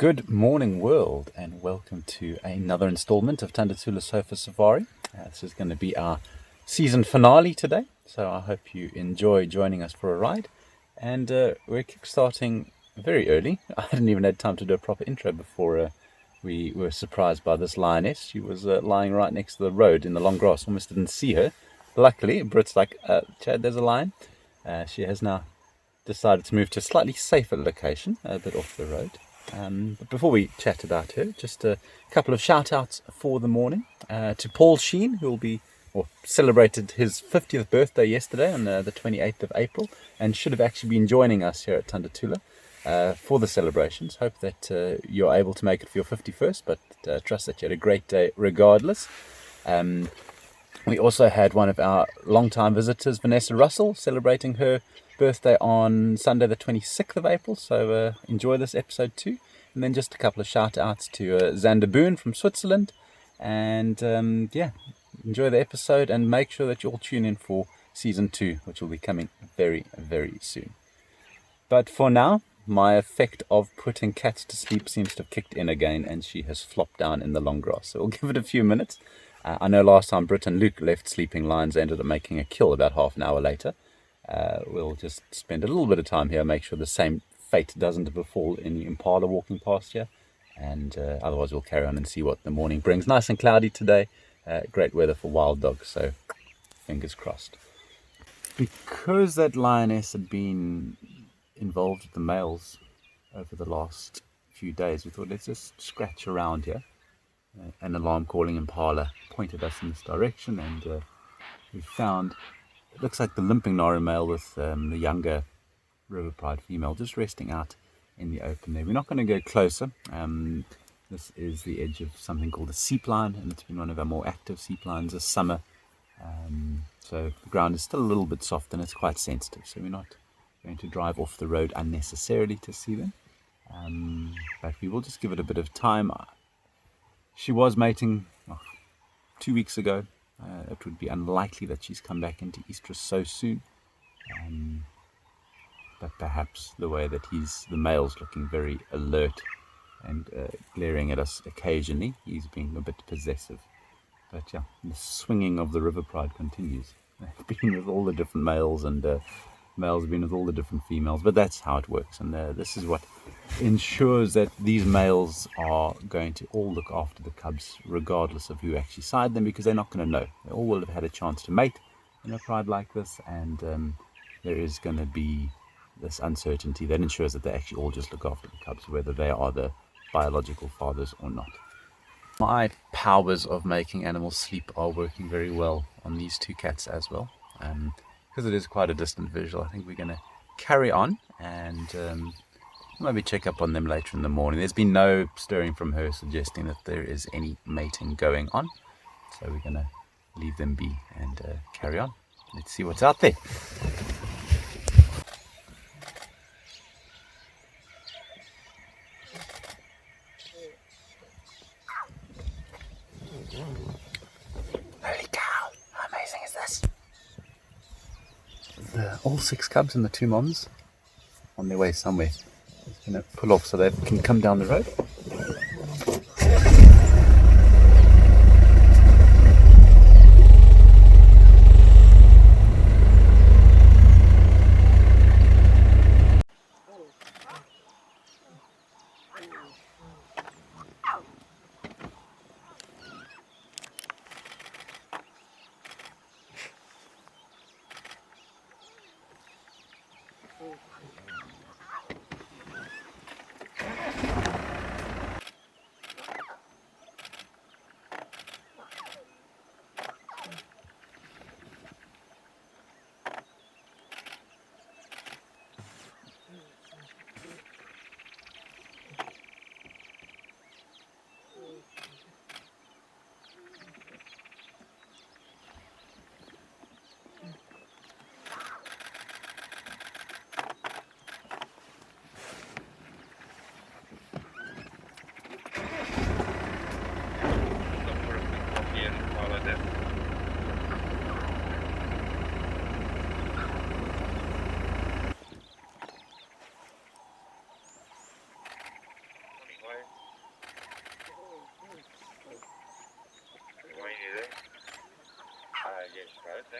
Good morning, world, and welcome to another installment of Tandatula Sofa Safari. This is going to be our season finale today, so I hope you enjoy joining us for a ride. And we're kickstarting very early. I hadn't even had time to do a proper intro before we were surprised by this lioness. She was lying right next to the road in the long grass, almost didn't see her. Luckily, Brit's like, Chad, there's a lion. She has now decided to move to a slightly safer location, a bit off the road. But before we chat about her, just a couple of shout outs for the morning to Paul Sheen, who will be or celebrated his 50th birthday yesterday on the 28th of April and should have actually been joining us here at Tandatula for the celebrations. Hope that you're able to make it for your 51st, but trust that you had a great day regardless. We also had one of our long-time visitors, Vanessa Russell, celebrating her birthday on Sunday the 26th of April, so enjoy this episode too. And then just a couple of shout outs to Xander Boone from Switzerland, and enjoy the episode and make sure that you all tune in for season 2, which will be coming very, very soon. But for now, my effect of putting cats to sleep seems to have kicked in again, and she has flopped down in the long grass, so we'll give it a few minutes. I know last time Britt and Luke left sleeping lions, they ended up making a kill about half an hour later. We'll just spend a little bit of time here, make sure the same fate doesn't befall any impala walking past here, and otherwise we'll carry on and see what the morning brings. Nice and cloudy today, great weather for wild dogs, so fingers crossed. Because that lioness had been involved with the males over the last few days, we thought let's just scratch around here. An alarm calling impala pointed us in this direction, and we found it looks like the limping Naru male with the younger River Pride female just resting out in the open there. We're not going to go closer. This is the edge of something called a seep line, and it's been one of our more active seep lines this summer. So the ground is still a little bit soft and it's quite sensitive, so we're not going to drive off the road unnecessarily to see them. But we will just give it a bit of time. She was mating 2 weeks ago. It would be unlikely that she's come back into estrus so soon. But perhaps the way that the male's looking very alert and glaring at us occasionally, he's being a bit possessive. But yeah, the swinging of the River Pride continues. They've been with all the different males, and males have been with all the different females, but that's how it works, and this is what ensures that these males are going to all look after the cubs regardless of who actually side them, because they're not going to know. They all will have had a chance to mate in a pride like this, and there is going to be this uncertainty that ensures that they actually all just look after the cubs, whether they are the biological fathers or not. My powers of making animals sleep are working very well on these two cats as well. Because it is quite a distant visual, I think we're going to carry on and maybe check up on them later in the morning. There's been no stirring from her suggesting that there is any mating going on, so we're going to leave them be and carry on. Let's see what's out there. Holy cow, how amazing is this? All 6 cubs and the 2 moms on their way somewhere. Just going to pull off so they can come down the road.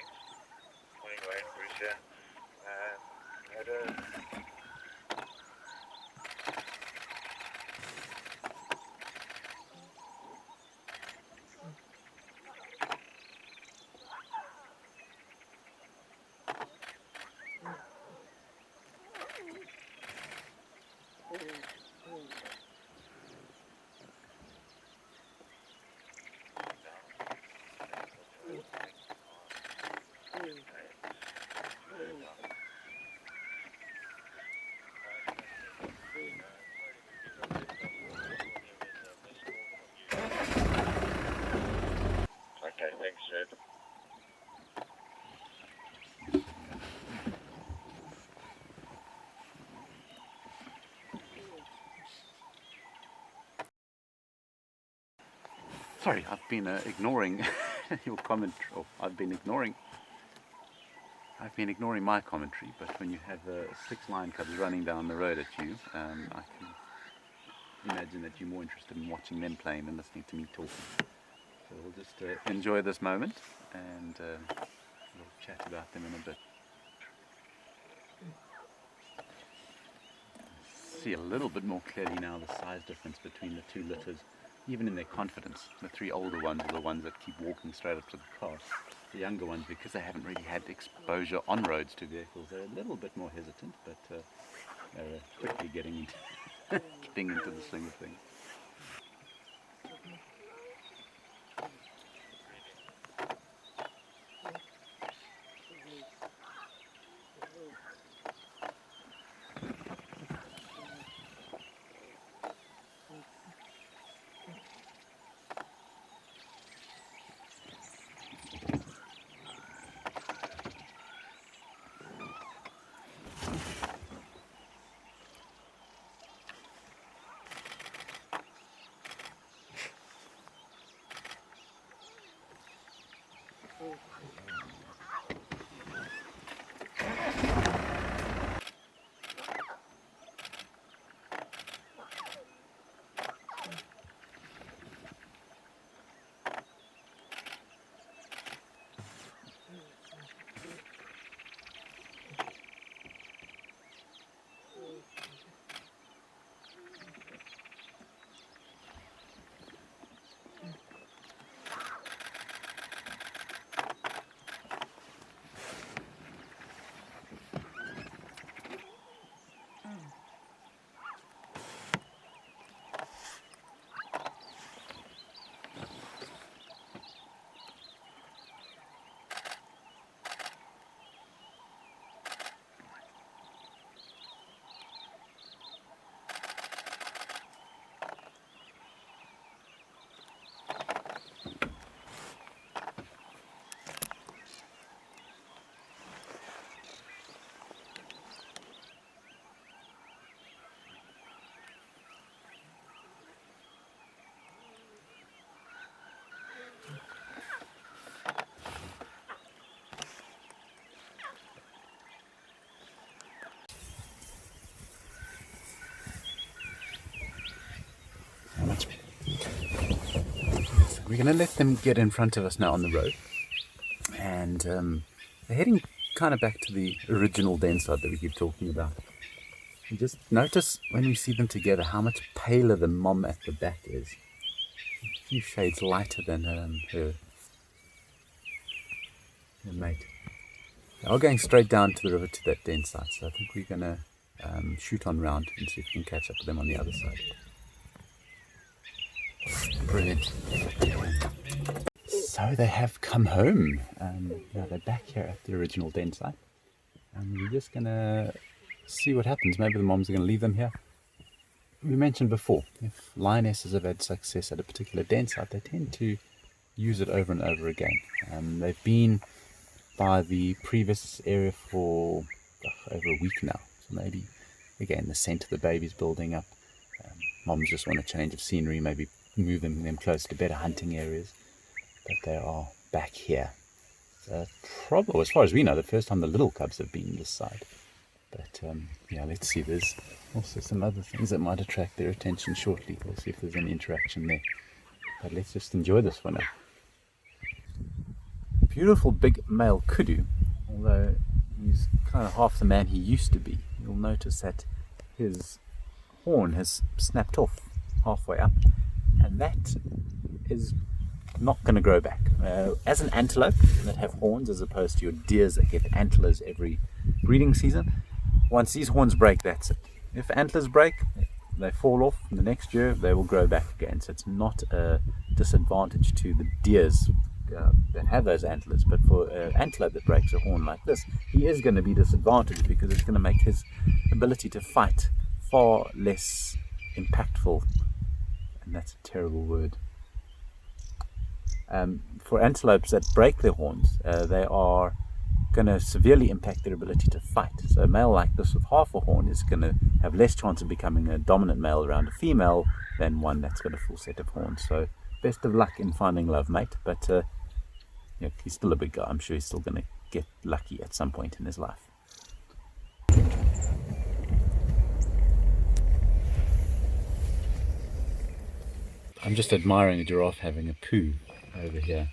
thanks. Morning, Wayne, Bruce here. Had a Okay, thanks, Red. Sorry, I've been ignoring your comment, or I've been ignoring my commentary, but when you have 6 lion cubs running down the road at you, I can imagine that you're more interested in watching them playing than listening to me talking. So we'll just enjoy this moment and we'll chat about them in a bit. See a little bit more clearly now the size difference between the 2 litters, even in their confidence. The 3 older ones are the ones that keep walking straight up to the car. The younger ones, because they haven't really had exposure on roads to vehicles, they're a little bit more hesitant, but they're quickly getting into the swing of things. We're going to let them get in front of us now on the road, and they're heading kind of back to the original den site that we keep talking about. You just notice when we see them together how much paler the mom at the back is. A few shades lighter than her mate. They are going straight down to the river to that den site, so I think we're going to shoot on round and see if we can catch up with them on the other side. Brilliant. So they have come home. Now they're back here at the original den site. And we're just going to see what happens. Maybe the moms are going to leave them here. We mentioned before, if lionesses have had success at a particular den site, they tend to use it over and over again. They've been by the previous area for over a week now. So maybe, again, the scent of the baby's building up. Moms just want a change of scenery, maybe move them close to better hunting areas. But they are back here. Probably, as far as we know, the first time the little cubs have been this side. But yeah, let's see. There's also some other things that might attract their attention shortly. We'll see if there's any interaction there. But let's just enjoy this one now. beautiful big male kudu, although he's kind of half the man he used to be. You'll notice that his horn has snapped off halfway up, and that is not going to grow back. As an antelope that have horns, as opposed to your deers that get antlers every breeding season, once these horns break, that's it. If antlers break, they fall off, and the next year they will grow back again. So it's not a disadvantage to the deers that have those antlers, but for an antelope that breaks a horn like this, he is going to be disadvantaged because it's going to make his ability to fight far less impactful, and that's a terrible word. For antelopes that break their horns, they are going to severely impact their ability to fight. So a male like this with half a horn is going to have less chance of becoming a dominant male around a female than one that's got a full set of horns. So best of luck in finding love mate, but he's still a big guy. I'm sure he's still going to get lucky at some point in his life. I'm just admiring a giraffe having a poo over here.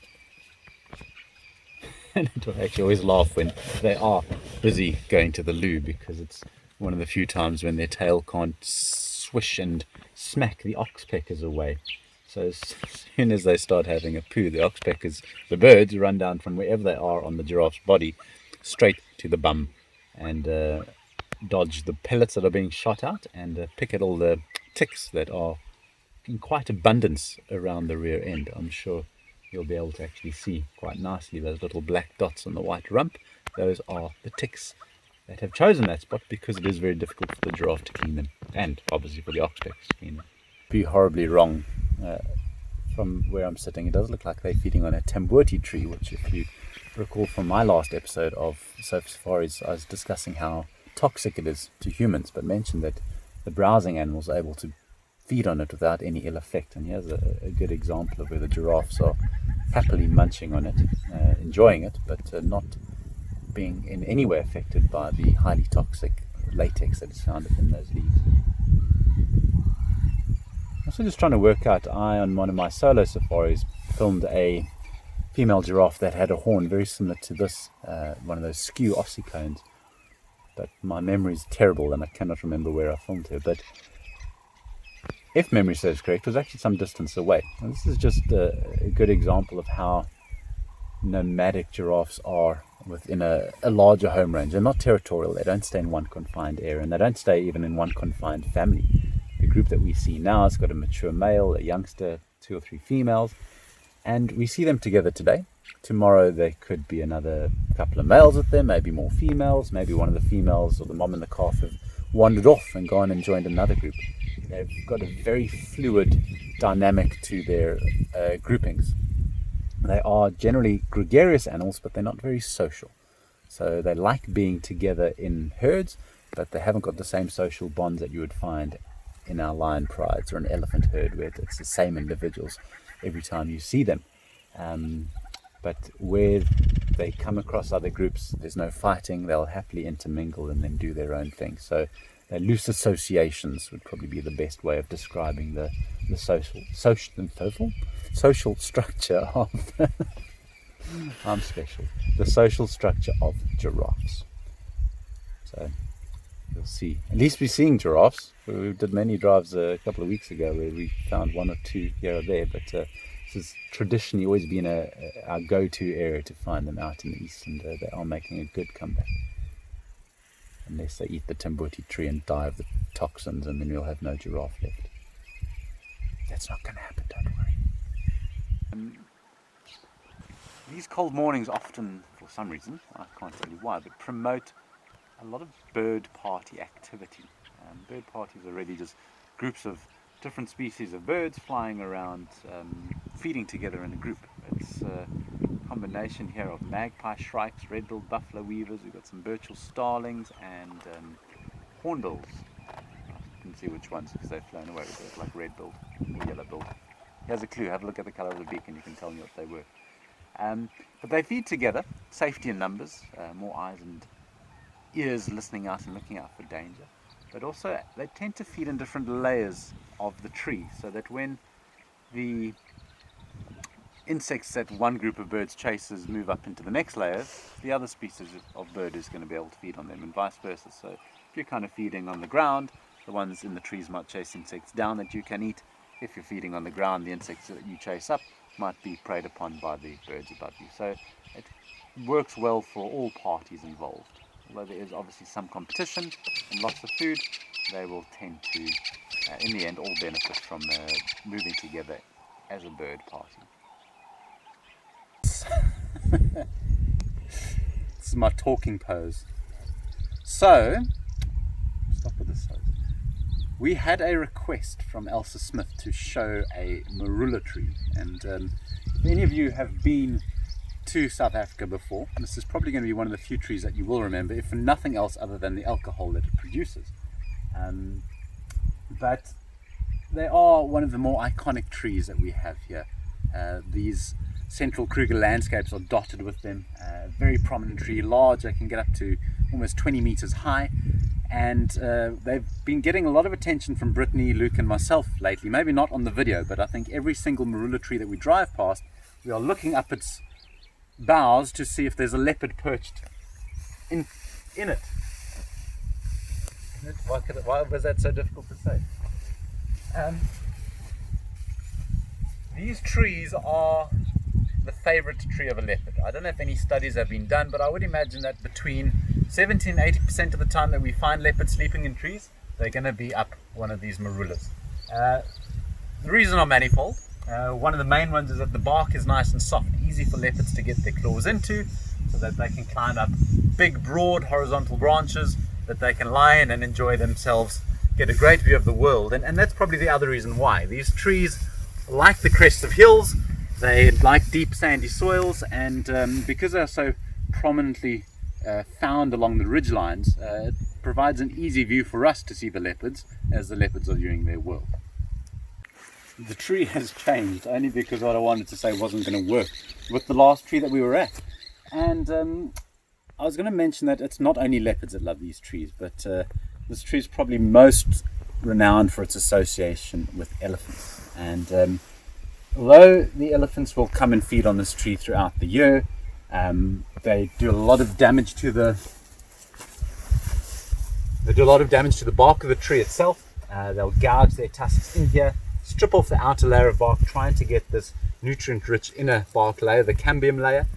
And I actually always laugh when they are busy going to the loo, because it's one of the few times when their tail can't swish and smack the oxpeckers away. So as soon as they start having a poo, the oxpeckers, the birds, run down from wherever they are on the giraffe's body straight to the bum and dodge the pellets that are being shot out and pick at all the ticks that are in quite abundance around the rear end. I'm sure you'll be able to actually see quite nicely those little black dots on the white rump. Those are the ticks that have chosen that spot because it is very difficult for the giraffe to clean them, and obviously for the oxpeckers to clean them. Be horribly wrong. From where I'm sitting, it does look like they're feeding on a tambuti tree, which, if you recall from my last episode of Sofa Safaris, I was discussing how toxic it is to humans, but mentioned that the browsing animals are able to feed on it without any ill effect. And here's a good example of where the giraffes are happily munching on it, enjoying it, but not being in any way affected by the highly toxic latex that is found within those leaves. I'm also just trying to work out, I, on one of my solo safaris, filmed a female giraffe that had a horn very similar to this, one of those skew ossicones, but my memory is terrible and I cannot remember where I filmed her. But if memory serves correct, it was actually some distance away. And this is just a good example of how nomadic giraffes are within a larger home range. They're not territorial, they don't stay in one confined area, and they don't stay even in one confined family. The group that we see now has got a mature male, a youngster, 2 or 3 females, and we see them together today. Tomorrow there could be another couple of males with them, maybe more females, maybe one of the females or the mom and the calf have wandered off and gone and joined another group. They've got a very fluid dynamic to their groupings. They are generally gregarious animals, but they're not very social. So they like being together in herds, but they haven't got the same social bonds that you would find in our lion prides or an elephant herd, where it's the same individuals every time you see them. But where they come across other groups, there's no fighting. They'll happily intermingle and then do their own thing. So loose associations would probably be the best way of describing the social structure of I'm special. The social structure of giraffes. So you'll see. At least we're seeing giraffes. We did many drives a couple of weeks ago where we found 1 or 2 here or there, but this has traditionally always been our go-to area to find them out in the east, and they are making a good comeback. Unless they eat the tambuti tree and die of the toxins, and then we'll have no giraffe left. That's not going to happen, don't worry. These cold mornings often, for some reason, I can't tell you why, but promote a lot of bird party activity. Bird parties are really just groups of different species of birds flying around, feeding together in a group. It's a combination here of magpie shrikes, red-billed buffalo weavers, we've got some Burchell starlings and hornbills. I didn't see which ones because they've flown away, but they're like red-billed or yellow-billed. Here's a clue, have a look at the colour of the beak and you can tell me what they were. But they feed together, safety in numbers, more eyes and ears listening out and looking out for danger. But also they tend to feed in different layers of the tree, so that when the insects that one group of birds chases move up into the next layer, the other species of bird is going to be able to feed on them, and vice versa. So if you're kind of feeding on the ground, the ones in the trees might chase insects down that you can eat. If you're feeding on the ground, the insects that you chase up might be preyed upon by the birds above you. So it works well for all parties involved. Although there is obviously some competition and lots of food, they will tend to, in the end, all benefit from moving together as a bird party. This is my talking pose. So, stop with this. We had a request from Elsa Smith to show a Marula tree, and if any of you have been to South Africa before, this is probably going to be one of the few trees that you will remember, if for nothing else other than the alcohol that it produces. But they are one of the more iconic trees that we have here. These Central Kruger landscapes are dotted with them. Very prominent tree, large. They can get up to almost 20 meters high, and they've been getting a lot of attention from Brittany, Luke and myself lately. Maybe not on the video, but I think every single Marula tree that we drive past, we are looking up its boughs to see if there's a leopard perched in it. Why was that so difficult to say? These trees are the favorite tree of a leopard. I don't know if any studies have been done, but I would imagine that between 70 and 80% of the time that we find leopards sleeping in trees, they're going to be up one of these marulas. The reasons are manifold. One of the main ones is that the bark is nice and soft, easy for leopards to get their claws into, so that they can climb up big, broad, horizontal branches that they can lie in and enjoy themselves, get a great view of the world. And that's probably the other reason why. These trees like the crests of hills, they like deep sandy soils, and because they're so prominently found along the ridge lines, it provides an easy view for us to see the leopards as the leopards are doing their work. The tree has changed only because what I wanted to say wasn't going to work with the last tree that we were at. And I was going to mention that it's not only leopards that love these trees, but this tree is probably most renowned for its association with elephants. And although the elephants will come and feed on this tree throughout the year, they do a lot of damage to the bark of the tree itself. They'll gouge their tusks in here, strip off the outer layer of bark, trying to get this nutrient-rich inner bark layer, the cambium layer.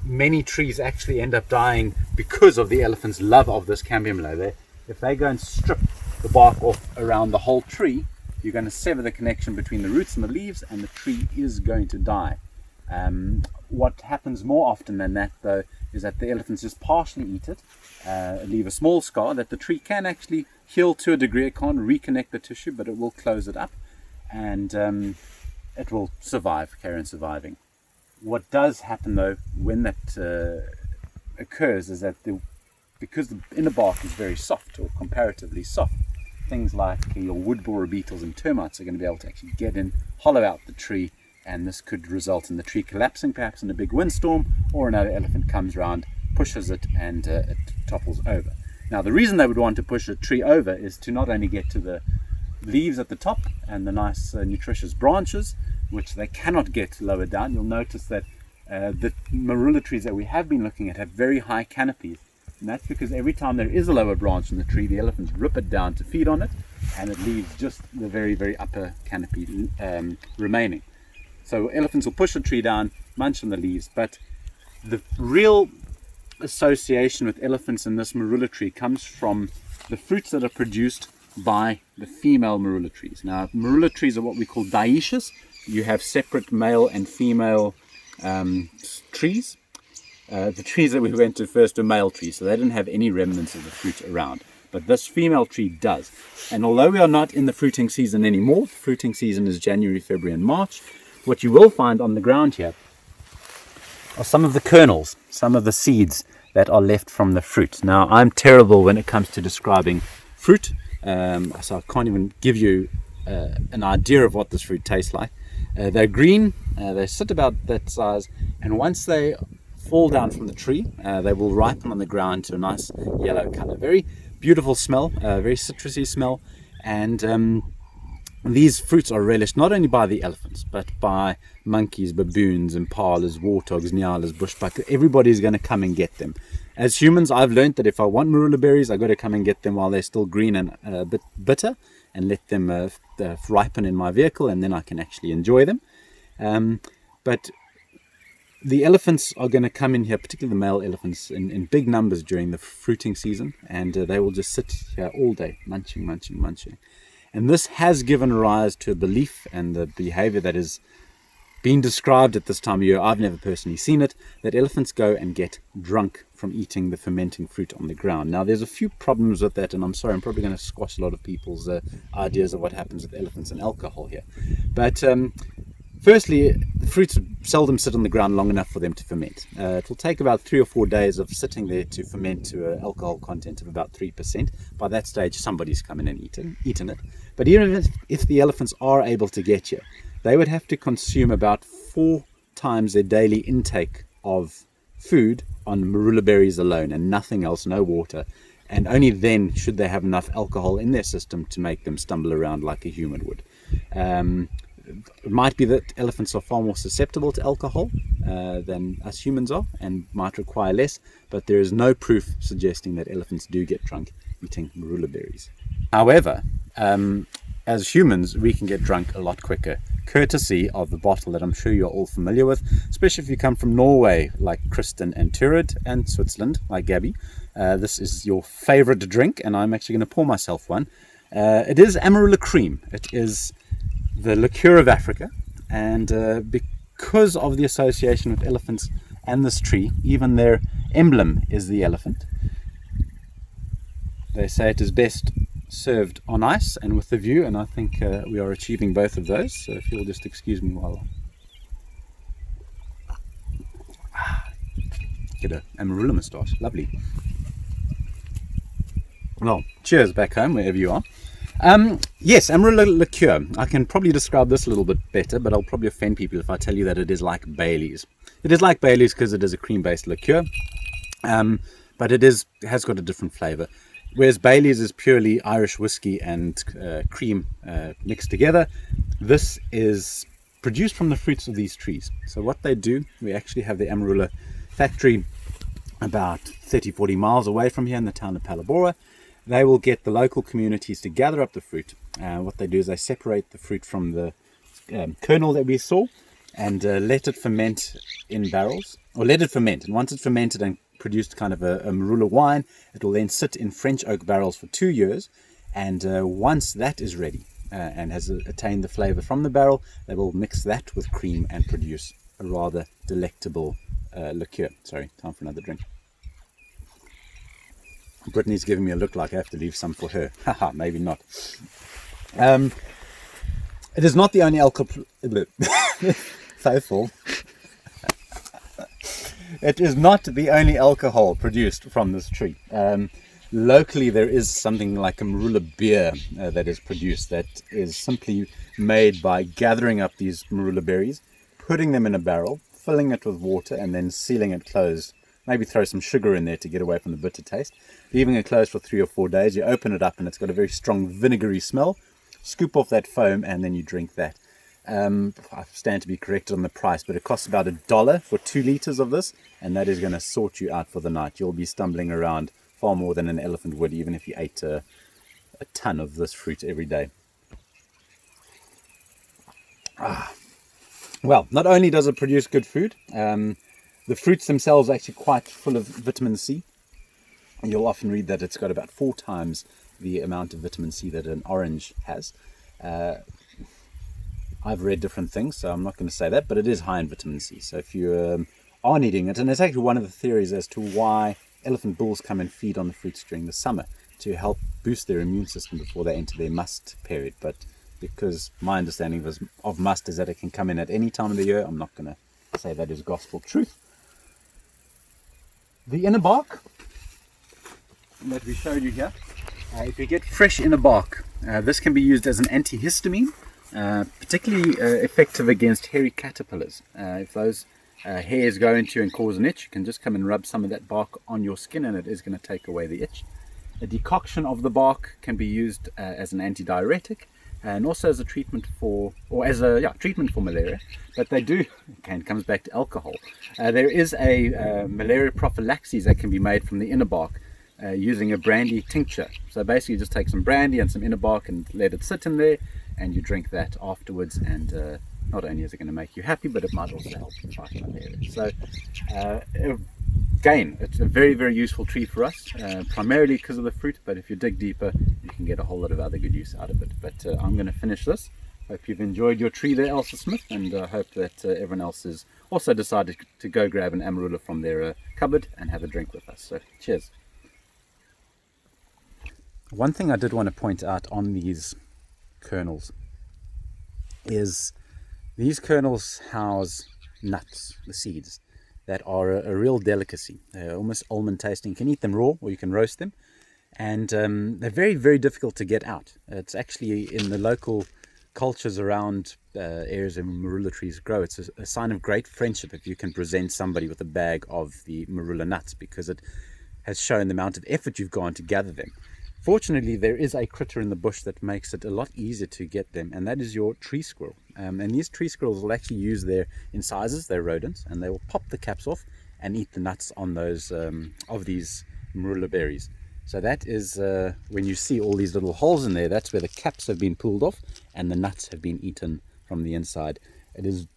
Many trees actually end up dying because of the elephant's love of this cambium layer. If they go and strip the bark off around the whole tree, you're going to sever the connection between the roots and the leaves, and the tree is going to die. What happens more often than that, though, is that the elephants just partially eat it, leave a small scar that the tree can actually heal to a degree. It can't reconnect the tissue, but it will close it up, and it will survive, carry on surviving. What does happen, though, when that occurs is that because the inner bark is very soft, or comparatively soft, things like your wood borer beetles and termites are going to be able to actually get in, hollow out the tree, and this could result in the tree collapsing, perhaps in a big windstorm, or another elephant comes around, pushes it, and it topples over. Now, the reason they would want to push a tree over is to not only get to the leaves at the top and the nice nutritious branches, which they cannot get lower down. You'll notice that the Marula trees that we have been looking at have very high canopies, and that's because every time there is a lower branch in the tree, the elephants rip it down to feed on it, and it leaves just the very, very upper canopy remaining. So elephants will push the tree down, munch on the leaves, but the real association with elephants in this Marula tree comes from the fruits that are produced by the female Marula trees. Now, Marula trees are what we call dioecious. You have separate male and female trees. The trees that we went to first were male trees, so they didn't have any remnants of the fruit around. But this female tree does. And although we are not in the fruiting season anymore, the fruiting season is January, February and March, what you will find on the ground here are some of the kernels, some of the seeds that are left from the fruit. Now, I'm terrible when it comes to describing fruit, so I can't even give you an idea of what this fruit tastes like. They're green, they sit about that size, and once they fall down from the tree, they will ripen on the ground to a nice yellow color. Very beautiful smell, very citrusy smell, and these fruits are relished not only by the elephants, but by monkeys, baboons, impalas, warthogs, nyalas, bushbuck. Everybody's going to come and get them. As humans, I've learned that if I want marula berries, I've got to come and get them while they're still green and a bit bitter, and let them ripen in my vehicle, and then I can actually enjoy them. But the elephants are going to come in here, particularly the male elephants, in big numbers during the fruiting season, and they will just sit here all day, munching, munching, munching. And this has given rise to a belief and the behavior that is being described at this time of year. I've never personally seen it, that elephants go and get drunk from eating the fermenting fruit on the ground. Now, there's a few problems with that, and I'm sorry, I'm probably going to squash a lot of people's ideas of what happens with elephants and alcohol here. But firstly, the fruits seldom sit on the ground long enough for them to ferment. It will take about 3 or 4 days of sitting there to ferment to an alcohol content of about 3%. By that stage, somebody's come in and eaten it. But even if the elephants are able to get here, they would have to consume about 4 times their daily intake of food on marula berries alone, and nothing else, no water. And only then should they have enough alcohol in their system to make them stumble around like a human would. It might be that elephants are far more susceptible to alcohol than us humans are, and might require less, but there is no proof suggesting that elephants do get drunk eating marula berries. However, as humans, we can get drunk a lot quicker, courtesy of the bottle that I'm sure you're all familiar with, especially if you come from Norway, like Kristen and Turid, and Switzerland, like Gabby. This is your favorite drink, and I'm actually going to pour myself one. It is Marula cream. It is the liqueur of Africa, and because of the association with elephants and this tree, even their emblem is the elephant. They say it is best served on ice and with the view, and I think we are achieving both of those. So if you'll just excuse me while get a Marula moustache. Lovely. Well, cheers back home wherever you are. Yes, Marula liqueur. I can probably describe this a little bit better, but I'll probably offend people if I tell you that it is like Bailey's. It is like Bailey's because it is a cream-based liqueur, but it has got a different flavour. Whereas Bailey's is purely Irish whiskey and cream mixed together, this is produced from the fruits of these trees. So what they do, we actually have the Marula factory about 30-40 miles away from here in the town of Palabora. They will get the local communities to gather up the fruit. What they do is they separate the fruit from the kernel that we saw and let it ferment in barrels, or let it ferment. And once it's fermented and produced kind of a Marula wine, it will then sit in French oak barrels for 2 years. And once that is ready and has attained the flavor from the barrel, they will mix that with cream and produce a rather delectable liqueur. Sorry, time for another drink. Brittany's giving me a look like I have to leave some for her. Haha, maybe not. It is not the only alcohol. Faithful. It is not the only alcohol produced from this tree. Locally, there is something like a Marula beer that is produced, that is simply made by gathering up these Marula berries, putting them in a barrel, filling it with water, and then sealing it closed. Maybe throw some sugar in there to get away from the bitter taste. Leaving it closed for 3 or 4 days. You open it up and it's got a very strong vinegary smell. Scoop off that foam and then you drink that. I stand to be corrected on the price, but it costs about $1 for 2 liters of this, and that is going to sort you out for the night. You'll be stumbling around far more than an elephant would, even if you ate a ton of this fruit every day. Well, not only does it produce good food, the fruits themselves are actually quite full of vitamin C. And you'll often read that it's got about 4 times the amount of vitamin C that an orange has. I've read different things, so I'm not going to say that, but it is high in vitamin C. So if you are needing it, and it's actually one of the theories as to why elephant bulls come and feed on the fruits during the summer, to help boost their immune system before they enter their must period. But because my understanding of must is that it can come in at any time of the year, I'm not going to say that is gospel truth. The inner bark that we showed you here, if you get fresh inner bark, this can be used as an antihistamine, particularly effective against hairy caterpillars. If those hairs go into and cause an itch, you can just come and rub some of that bark on your skin and it is going to take away the itch. A decoction of the bark can be used as an antidiuretic, and also as a treatment for, or as a treatment for malaria. But they do, again, comes back to alcohol. There is a malaria prophylaxis that can be made from the inner bark using a brandy tincture. So basically you just take some brandy and some inner bark and let it sit in there, and you drink that afterwards, and not only is it going to make you happy, but it might also help you fight malaria. So again, it's a very, very useful tree for us, primarily because of the fruit, but if you dig deeper, you can get a whole lot of other good use out of it. But I'm going to finish this. Hope you've enjoyed your tree there, Elsa Smith, and I hope that everyone else has also decided to go grab an Amarula from their cupboard and have a drink with us. So cheers. One thing I did want to point out on these kernels is these kernels house nuts, the seeds, that are a real delicacy. They're almost almond tasting. You can eat them raw or you can roast them, and they're very, very difficult to get out. It's actually in the local cultures around areas where marula trees grow, it's a sign of great friendship if you can present somebody with a bag of the marula nuts, because it has shown the amount of effort you've gone to gather them. Fortunately, there is a critter in the bush that makes it a lot easier to get them, and that is your tree squirrel. And these tree squirrels will actually use their incisors, they're rodents, and they will pop the caps off and eat the nuts on those of these marula berries. So that is when you see all these little holes in there, that's where the caps have been pulled off and the nuts have been eaten from the inside. It is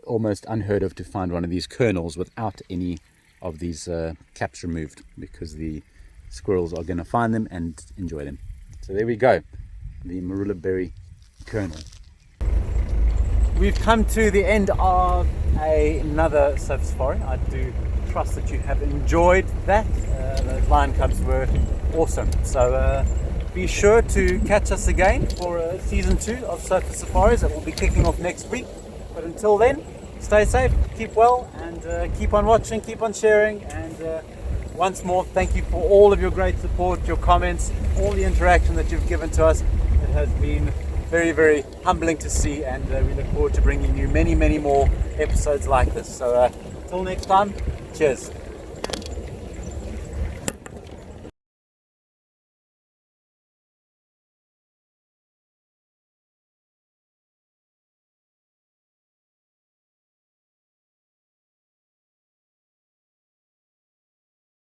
almost unheard of to find one of these kernels without any of these caps removed, because the squirrels are going to find them and enjoy them. So there we go, the marula berry kernel. We've come to the end of another Sofa Safari. I do trust that you have enjoyed that. Those lion cubs were awesome. So be sure to catch us again for season 2 of Sofa Safaris that will be kicking off next week. But until then, stay safe, keep well, and keep on watching, keep on sharing. And once more, thank you for all of your great support, your comments, all the interaction that you've given to us. It has been very, very humbling to see, and we look forward to bringing you many, many more episodes like this. So until next time, cheers.